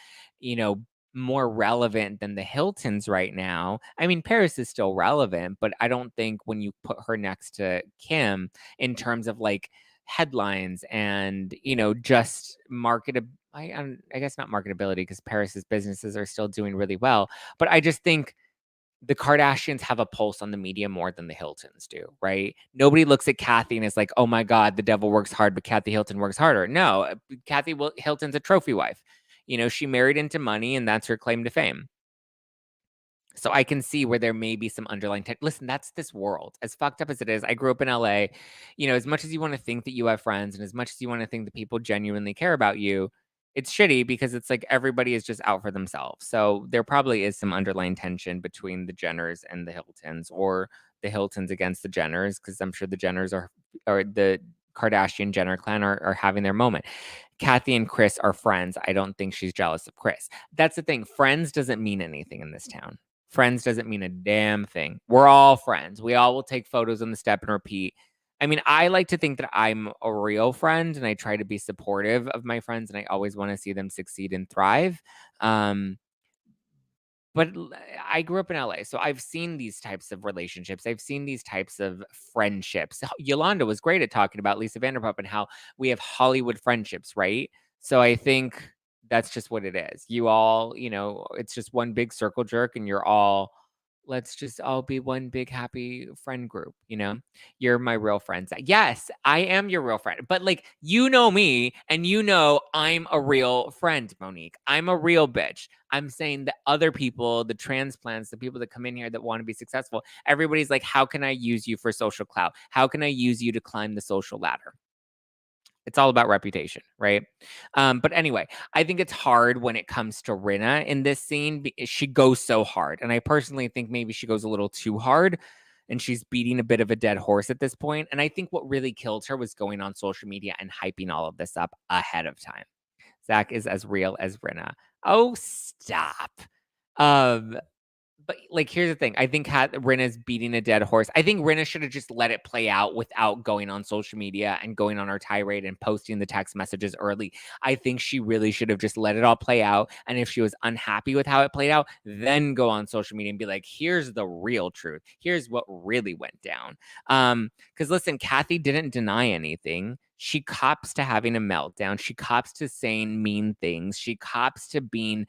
more relevant than the Hiltons right now. I mean, Paris is still relevant, but I don't think when you put her next to Kim in terms of like headlines and, just I guess not marketability, because Paris's businesses are still doing really well. But I just think the Kardashians have a pulse on the media more than the Hiltons do, right? Nobody looks at Kathy and is like, oh my God, the devil works hard, but Kathy Hilton works harder. No, Hilton's a trophy wife. She married into money, and that's her claim to fame. So I can see where there may be some underlying listen, that's this world. As fucked up as it is, I grew up in LA. As much as you want to think that you have friends, and as much as you want to think that people genuinely care about you, it's shitty because it's like everybody is just out for themselves. So there probably is some underlying tension between the Jenners and the Hiltons, or the Hiltons against the Jenners, because I'm sure the Jenners or the Kardashian Jenner clan are having their moment. Kathy and Kris are friends. I don't think she's jealous of Kris. That's the thing. Friends doesn't mean anything in this town. Friends doesn't mean a damn thing. We're all friends. We all will take photos on the step and repeat. I mean, I like to think that I'm a real friend, and I try to be supportive of my friends, and I always want to see them succeed and thrive. But I grew up in LA, so I've seen these types of relationships. I've seen these types of friendships. Yolanda was great at talking about Lisa Vanderpump and how we have Hollywood friendships, right? So I think that's just what it is. You all, it's just one big circle jerk, and let's just all be one big happy friend group. You're my real friends. Yes, I am your real friend. But like, you know me, and I'm a real friend, Monique. I'm a real bitch. I'm saying that other people, the transplants, the people that come in here that want to be successful, everybody's like, how can I use you for social clout? How can I use you to climb the social ladder? It's all about reputation, right? But anyway, I think it's hard when it comes to Rinna in this scene. She goes so hard. And I personally think maybe she goes a little too hard, and she's beating a bit of a dead horse at this point. And I think what really killed her was going on social media and hyping all of this up ahead of time. Zack is as real as Rinna. Oh, stop. But like, here's the thing. I think Rinna's beating a dead horse. I think Rinna should have just let it play out without going on social media and going on her tirade and posting the text messages early. I think she really should have just let it all play out. And if she was unhappy with how it played out, then go on social media and be like, here's the real truth. Here's what really went down. Because listen, Kathy didn't deny anything. She cops to having a meltdown. She cops to saying mean things. She cops to being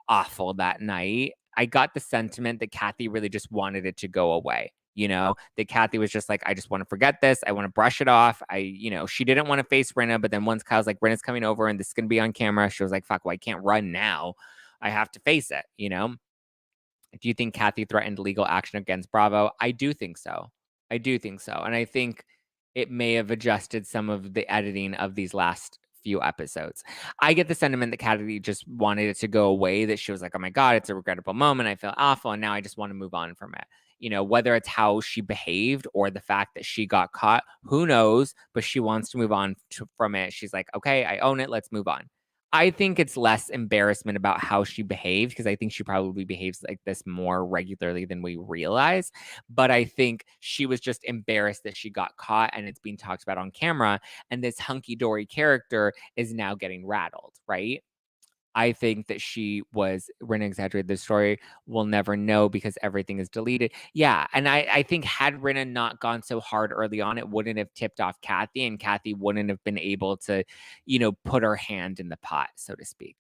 awful that night. I got the sentiment that Kathy really just wanted it to go away. That Kathy was just like, I just want to forget this. I want to brush it off. She didn't want to face Rinna, but then once Kyle's like, Rinna's coming over and this is going to be on camera, she was like, fuck, well, I can't run now. I have to face it, Do you think Kathy threatened legal action against Bravo? I do think so. And I think it may have adjusted some of the editing of these last few episodes. I get the sentiment that Kathy just wanted it to go away, that she was like, oh my God, it's a regrettable moment. I feel awful. And now I just want to move on from it. Whether it's how she behaved or the fact that she got caught, who knows? But she wants to move on from it. She's like, okay, I own it. Let's move on. I think it's less embarrassment about how she behaved, because I think she probably behaves like this more regularly than we realize. But I think she was just embarrassed that she got caught and it's being talked about on camera. And this hunky-dory character is now getting rattled, right? I think that Rinna exaggerated the story. We'll never know because everything is deleted. Yeah. And I think had Rinna not gone so hard early on, it wouldn't have tipped off Kathy, and Kathy wouldn't have been able to, put her hand in the pot, so to speak.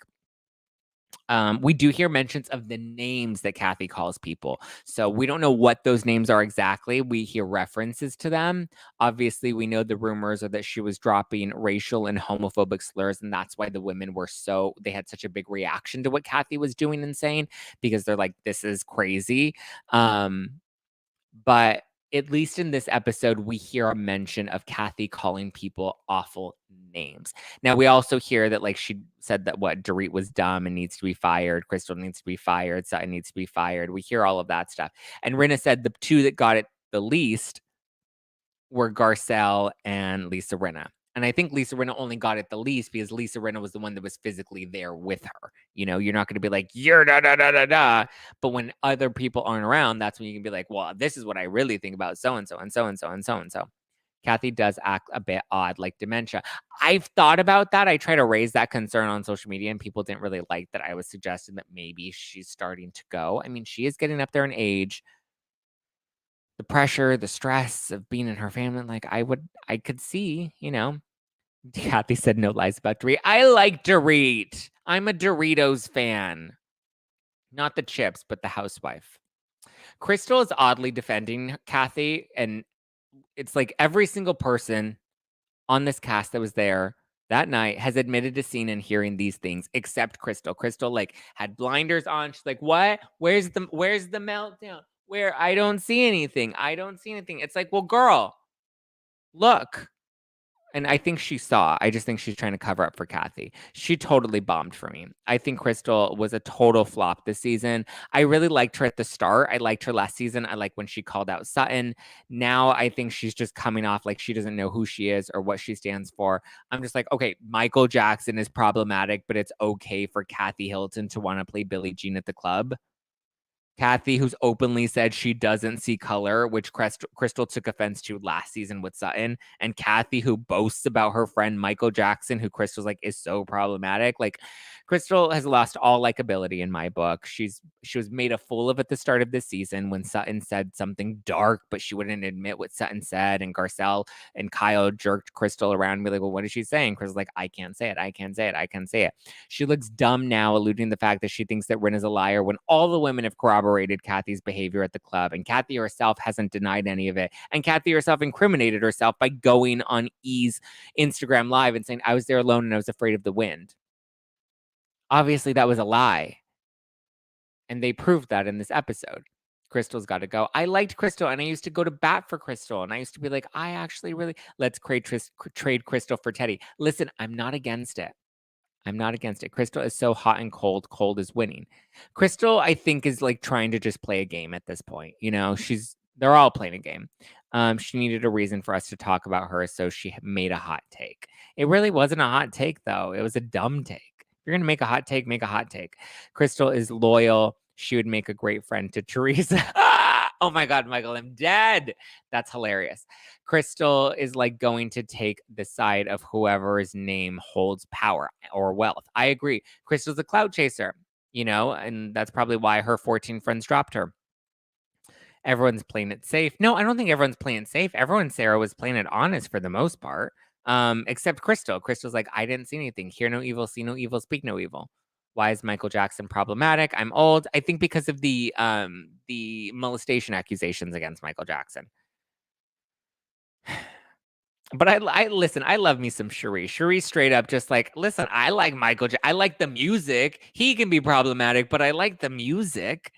We do hear mentions of the names that Kathy calls people. So we don't know what those names are exactly. We hear references to them. Obviously, we know the rumors are that she was dropping racial and homophobic slurs, and that's why the women they had such a big reaction to what Kathy was doing and saying, because they're like, this is crazy. But at least in this episode, we hear a mention of Kathy calling people awful names. Now, we also hear that, like, she said that Dorit was dumb and needs to be fired. Crystal needs to be fired. Sutton needs to be fired. We hear all of that stuff. And Rinna said the two that got it the least were Garcelle and Lisa Rinna. And I think Lisa Rinna only got it the least because Lisa Rinna was the one that was physically there with her. You're not going to be like, you're da da da da da. But when other people aren't around, that's when you can be like, well, this is what I really think about so and so and so and so and so and so. Kathy does act a bit odd, like dementia. I've thought about that. I try to raise that concern on social media, and people didn't really like that I was suggesting that maybe she's starting to go. I mean, she is getting up there in age. The pressure, the stress of being in her family, like I could see, Kathy said no lies about Dorit. I like Dorit. I'm a Doritos fan. Not the chips, but the housewife. Crystal is oddly defending Kathy, and it's like every single person on this cast that was there that night has admitted to seeing and hearing these things, except Crystal. Crystal like had blinders on. She's like, "What? Where's the meltdown? Where? I don't see anything. I don't see anything." It's like, well, girl, look. And I think she saw. I just think she's trying to cover up for Kathy. She totally bombed for me. I think Crystal was a total flop this season. I really liked her at the start. I liked her last season. I like when she called out Sutton. Now I think she's just coming off like she doesn't know who she is or what she stands for. I'm just like, okay, Michael Jackson is problematic, but it's okay for Kathy Hilton to want to play Billie Jean at the club. Kathy, who's openly said she doesn't see color, which Crystal took offense to last season with Sutton, and Kathy, who boasts about her friend Michael Jackson, who Crystal's like is so problematic. Like, Crystal has lost all likability in my book. She was made a fool of at the start of this season when Sutton said something dark, but she wouldn't admit what Sutton said, and Garcelle and Kyle jerked Crystal around and be like, well, what is she saying? Crystal's like, I can't say it. I can't say it. I can't say it. She looks dumb now, alluding to the fact that she thinks that Rinna's a liar when all the women have corroborated Kathy's behavior at the club, and Kathy herself hasn't denied any of it. And Kathy herself incriminated herself by going on E's Instagram Live and saying, I was there alone and I was afraid of the wind. Obviously, that was a lie. And they proved that in this episode. Crystal's got to go. I liked Crystal, and I used to go to bat for Crystal, and I used to be like, I actually really, let's trade Crystal for Teddy. Listen, I'm not against it. I'm not against it. Crystal is so hot and cold. Cold is winning. Crystal, I think, is like trying to just play a game at this point. You know, they're all playing a game. She needed a reason for us to talk about her, so she made a hot take. It really wasn't a hot take, though. It was a dumb take. If you're going to make a hot take, make a hot take. Crystal is loyal. She would make a great friend to Teresa. Oh my God, Michael, I'm dead. That's hilarious. Crystal is like going to take the side of whoever's name holds power or wealth. I agree. Crystal's a clout chaser, you know, and that's probably why her 14 friends dropped her. Everyone's playing it safe. No, I don't think everyone's playing it safe. Everyone, Sarah, was playing it honest for the most part, except Crystal. Crystal's like, I didn't see anything. Hear no evil, see no evil, speak no evil. Why is Michael Jackson problematic? I'm old. I think because of the molestation accusations against Michael Jackson. But I listen, I love me some Cherie. Cherie straight up just like, listen, I like Michael I like the music. He can be problematic, but I like the music.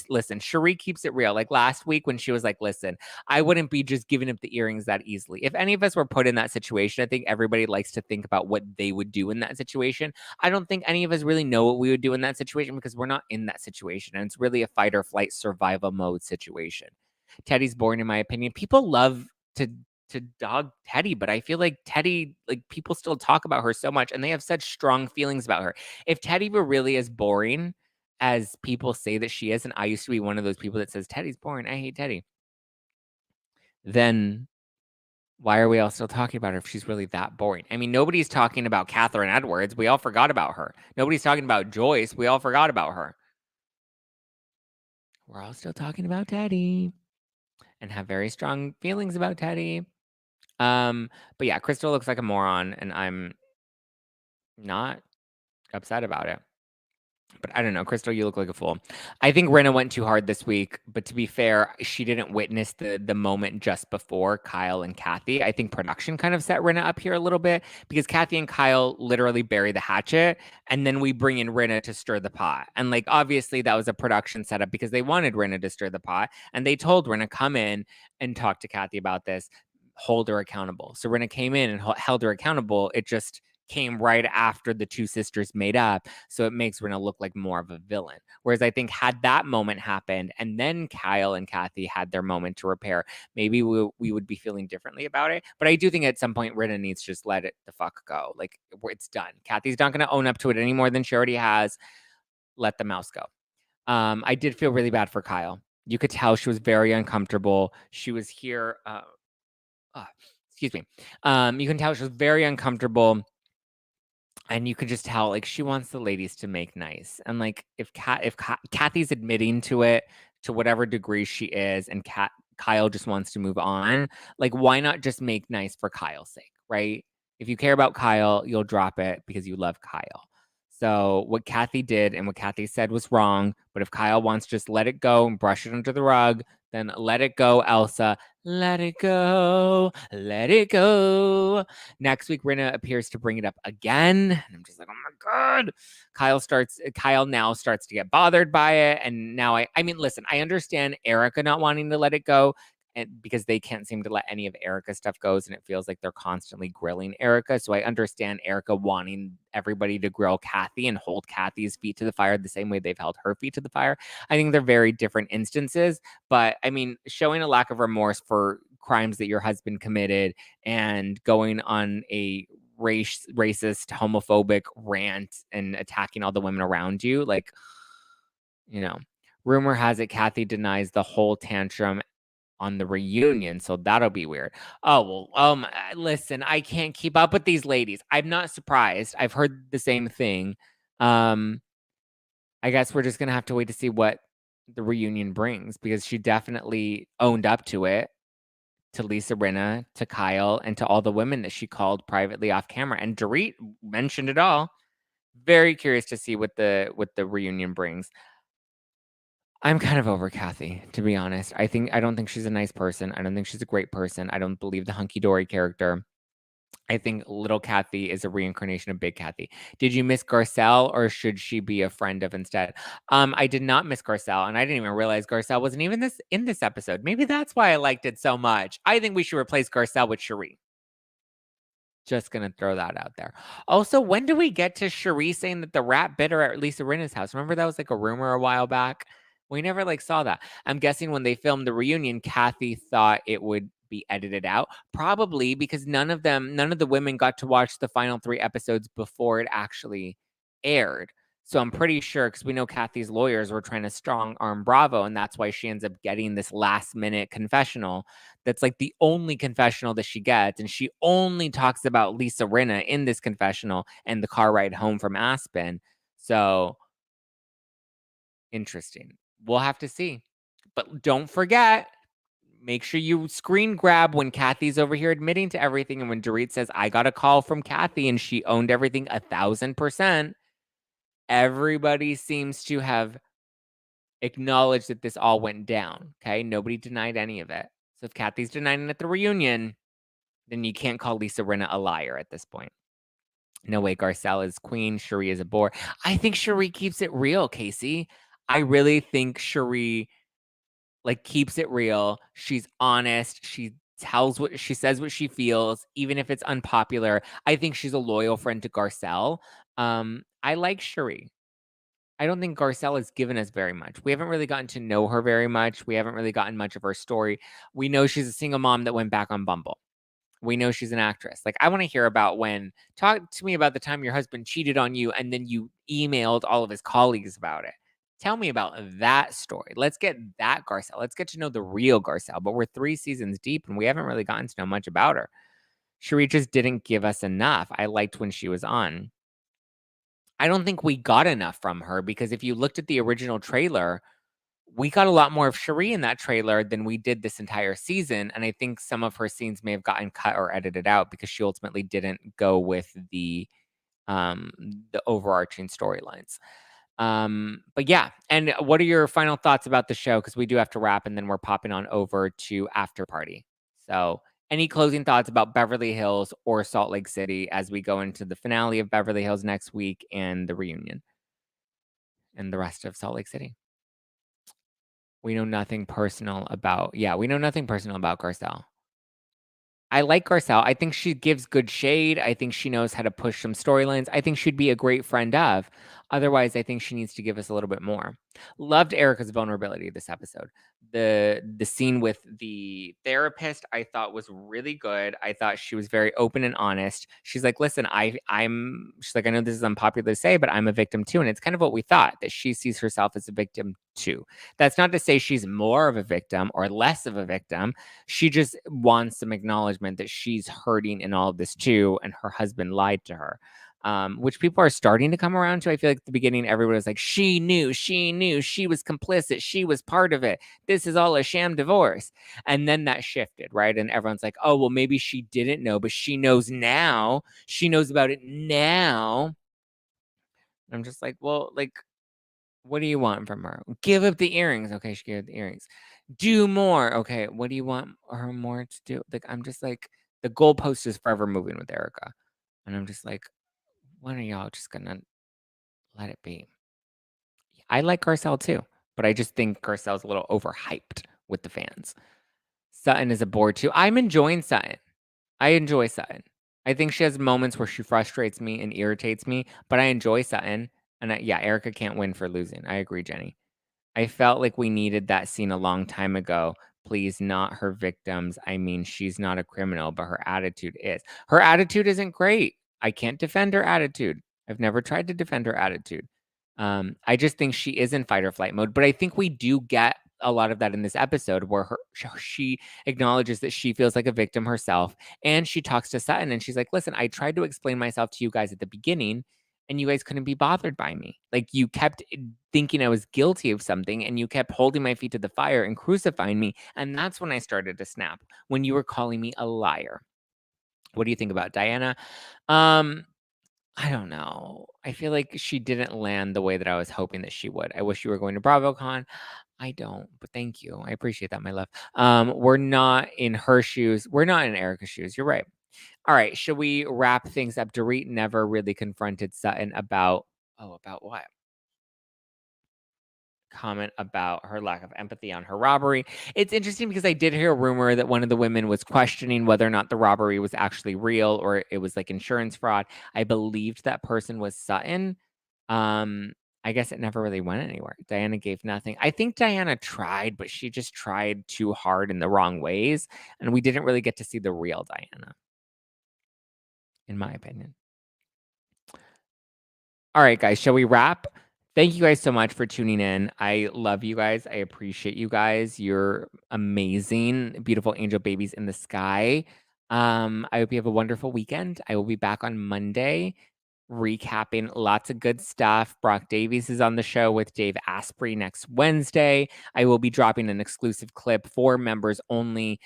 Listen, Cherie keeps it real. Like last week when she was like, listen, I wouldn't be just giving up the earrings that easily. If any of us were put in that situation, I think everybody likes to think about what they would do in that situation. I don't think any of us really know what we would do in that situation because we're not in that situation. And it's really a fight or flight survival mode situation. Teddy's boring, in my opinion. People love to dog Teddy, but I feel like Teddy, like people still talk about her so much and they have such strong feelings about her. If Teddy were really as boring as people say that she is, and I used to be one of those people that says Teddy's boring, I hate Teddy, then why are we all still talking about her if she's really that boring? I mean, nobody's talking about Catherine Edwards. We all forgot about her. Nobody's talking about Joyce. We all forgot about her. We're all still talking about Teddy and have very strong feelings about Teddy. But yeah, Crystal looks like a moron, and I'm not upset about it. But I don't know, Crystal, you look like a fool. I think Rinna went too hard this week, but to be fair, she didn't witness the moment just before Kyle and Kathy. I think production kind of set Rinna up here a little bit because Kathy and Kyle literally bury the hatchet, and then we bring in Rinna to stir the pot. And like obviously that was a production setup because they wanted Rinna to stir the pot, and they told Rinna come in and talk to Kathy about this, hold her accountable. So Rinna came in and held her accountable. It just came right after the two sisters made up. So it makes Rinna look like more of a villain. Whereas I think had that moment happened and then Kyle and Kathy had their moment to repair, maybe we would be feeling differently about it. But I do think at some point Rinna needs to just let it the fuck go. Like it's done. Kathy's not going to own up to it any more than she already has. Let the mouse go. I did feel really bad for Kyle. You could tell she was very uncomfortable. She was here. Excuse me. You can tell she was very uncomfortable. And you could just tell, like, she wants the ladies to make nice. And like, if Kathy's admitting to it to whatever degree she is, and Kyle just wants to move on, like, why not just make nice for Kyle's sake, right? If you care about Kyle, you'll drop it because you love Kyle. So what Kathy did and what Kathy said was wrong. But if Kyle wants to just let it go and brush it under the rug, then let it go, Elsa. Let it go. Let it go. Next week, Rinna appears to bring it up again. And I'm just like, oh my God. Kyle now starts to get bothered by it. And now I mean, listen, I understand Erica not wanting to let it go. And because they can't seem to let any of Erica's stuff go, and it feels like they're constantly grilling Erica. So I understand Erica wanting everybody to grill Kathy and hold Kathy's feet to the fire the same way they've held her feet to the fire. I think they're very different instances, but I mean, showing a lack of remorse for crimes that your husband committed and going on a racist, homophobic rant and attacking all the women around you, like, you know, rumor has it Kathy denies the whole tantrum on the reunion, so that'll be weird. Oh, well, listen, I can't keep up with these ladies. I'm not surprised. I've heard the same thing. I guess we're just gonna have to wait to see what the reunion brings, because she definitely owned up to it, to Lisa Rinna, to Kyle, and to all the women that she called privately off camera. And Dorit mentioned it all. Very curious to see what the reunion brings. I'm kind of over Kathy, to be honest. I don't think she's a nice person. I don't think she's a great person. I don't believe the hunky dory character. I think little Kathy is a reincarnation of big Kathy. Did you miss Garcelle, or should she be a friend of instead? I did not miss Garcelle, and I didn't even realize Garcelle wasn't even in this episode. Maybe that's why I liked it so much. I think we should replace Garcelle with Cherie. Just gonna throw that out there. Also, when do we get to Cherie saying that the rat bit her at Lisa Rinna's house? Remember that was like a rumor a while back? We never saw that. I'm guessing when they filmed the reunion, Kathy thought it would be edited out. Probably because none of the women got to watch the final 3 episodes before it actually aired. So I'm pretty sure, because we know Kathy's lawyers were trying to strong arm Bravo, and that's why she ends up getting this last minute confessional. That's like the only confessional that she gets. And she only talks about Lisa Rinna in this confessional and the car ride home from Aspen. So interesting. We'll have to see. But don't forget, make sure you screen grab when Kathy's over here admitting to everything. And when Dorit says, I got a call from Kathy and she owned everything 1,000%. Everybody seems to have acknowledged that this all went down. Okay. Nobody denied any of it. So if Kathy's denying it at the reunion, then you can't call Lisa Rinna a liar at this point. No way, Garcelle is queen. Cherie is a bore. I think Cherie keeps it real, Casey. I really think Cherie keeps it real. She's honest. She says what she feels, even if it's unpopular. I think she's a loyal friend to Garcelle. I like Cherie. I don't think Garcelle has given us very much. We haven't really gotten to know her very much. We haven't really gotten much of her story. We know she's a single mom that went back on Bumble. We know she's an actress. I want to hear about talk to me about the time your husband cheated on you and then you emailed all of his colleagues about it. Tell me about that story. Let's get that Garcelle. Let's get to know the real Garcelle. But we're 3 seasons deep and we haven't really gotten to know much about her. Cherie just didn't give us enough. I liked when she was on. I don't think we got enough from her, because if you looked at the original trailer, we got a lot more of Cherie in that trailer than we did this entire season. And I think some of her scenes may have gotten cut or edited out because she ultimately didn't go with the overarching storylines. But yeah. And what are your final thoughts about the show? Because we do have to wrap and then we're popping on over to After Party. So any closing thoughts about Beverly Hills or Salt Lake City as we go into the finale of Beverly Hills next week and the reunion and the rest of Salt Lake City? We know nothing personal about Garcelle. I like Garcelle. I think she gives good shade. I think she knows how to push some storylines. I think she'd be a great friend of. Otherwise, I think she needs to give us a little bit more. Loved Erica's vulnerability this episode. The scene with the therapist I thought was really good. I thought she was very open and honest. She's like, listen, she's like, I know this is unpopular to say, but I'm a victim too. And it's kind of what we thought, that she sees herself as a victim too. That's not to say she's more of a victim or less of a victim. She just wants some acknowledgement that she's hurting in all of this too, and her husband lied to her. which people are starting to come around to. I feel like at the beginning, everyone was like, she knew, she was complicit, she was part of it. This is all a sham divorce. And then that shifted, right? And everyone's like, oh, well, maybe she didn't know, but she knows now. She knows about it now. I'm just like, well, like, what do you want from her? Give up the earrings. Okay, she gave up the earrings. Do more. Okay, what do you want her more to do? Like, I'm just like, the goalpost is forever moving with Erica. And I'm just like, when are y'all just gonna let it be? I like Garcelle too, but I just think Garcelle's a little overhyped with the fans. Sutton is a bore too. I'm enjoying Sutton. I enjoy Sutton. I think she has moments where she frustrates me and irritates me, but I enjoy Sutton. And yeah, Erica can't win for losing. I agree, Jenny. I felt like we needed that scene a long time ago. Please, not her victims. I mean, she's not a criminal, but her attitude is. Her attitude isn't great. I can't defend her attitude. I've never tried to defend her attitude. I just think she is in fight or flight mode, but I think we do get a lot of that in this episode where she acknowledges that she feels like a victim herself, and she talks to Sutton and she's like, listen, I tried to explain myself to you guys at the beginning and you guys couldn't be bothered by me. Like, you kept thinking I was guilty of something and you kept holding my feet to the fire and crucifying me. And that's when I started to snap, when you were calling me a liar. What do you think about Diana? I don't know. I feel like she didn't land the way that I was hoping that she would. I wish you were going to BravoCon. I don't, but thank you. I appreciate that, my love. We're not in her shoes. We're not in Erica's shoes. You're right. All right. Should we wrap things up? Dorit never really confronted Sutton about, about what? Comment about her lack of empathy on her robbery. It's interesting because I did hear a rumor that one of the women was questioning whether or not the robbery was actually real or it was like insurance fraud. I believed that person was Sutton. I guess it never really went anywhere. Diana gave nothing. I think Diana tried, but she just tried too hard in the wrong ways. And we didn't really get to see the real Diana, in my opinion. All right, guys, shall we wrap? Thank you guys so much for tuning in. I love you guys. I appreciate you guys. You're amazing, beautiful angel babies in the sky. I hope you have a wonderful weekend. I will be back on Monday recapping lots of good stuff. Brock Davies is on the show with Dave Asprey next Wednesday. I will be dropping an exclusive clip for members only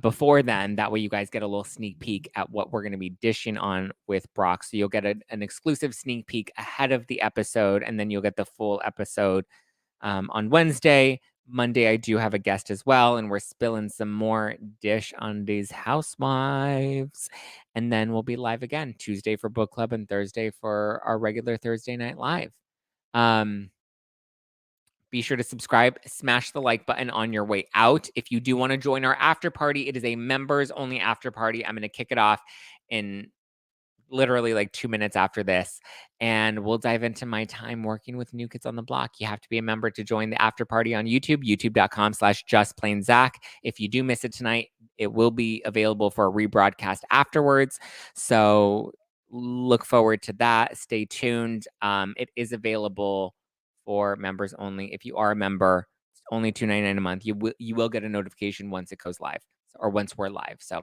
before then. That way you guys get a little sneak peek at what we're going to be dishing on with Brock. So you'll get an exclusive sneak peek ahead of the episode, and then you'll get the full episode on Wednesday. Monday, I do have a guest as well, and we're spilling some more dish on these housewives. And then we'll be live again Tuesday for book club and Thursday for our regular Thursday night live. Be sure to subscribe, smash the like button on your way out. If you do want to join our after party, it is a members only after party. I'm going to kick it off in literally like 2 minutes after this, and we'll dive into my time working with New Kids on the Block. You have to be a member to join the after party on YouTube, youtube.com/justplainzack. If you do miss it tonight, it will be available for a rebroadcast afterwards. So look forward to that. Stay tuned. It is available for members only. If you are a member, it's only $2.99 a month. You will get a notification once it goes live, or once we're live. So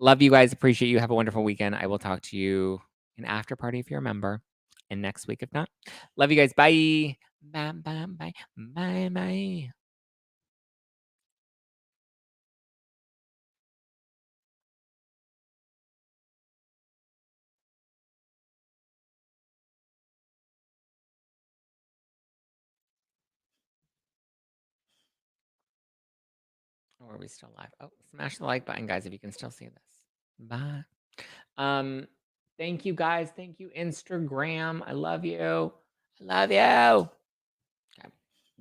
love you guys. Appreciate you. Have a wonderful weekend. I will talk to you in after party if you're a member, and next week if not. Love you guys. Bye. Bye, bye, bye, bye, bye. Or are we still live? Oh, smash the like button, guys, if you can still see this. Bye. Thank you, guys. Thank you, Instagram. I love you. I love you. Okay.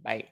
Bye.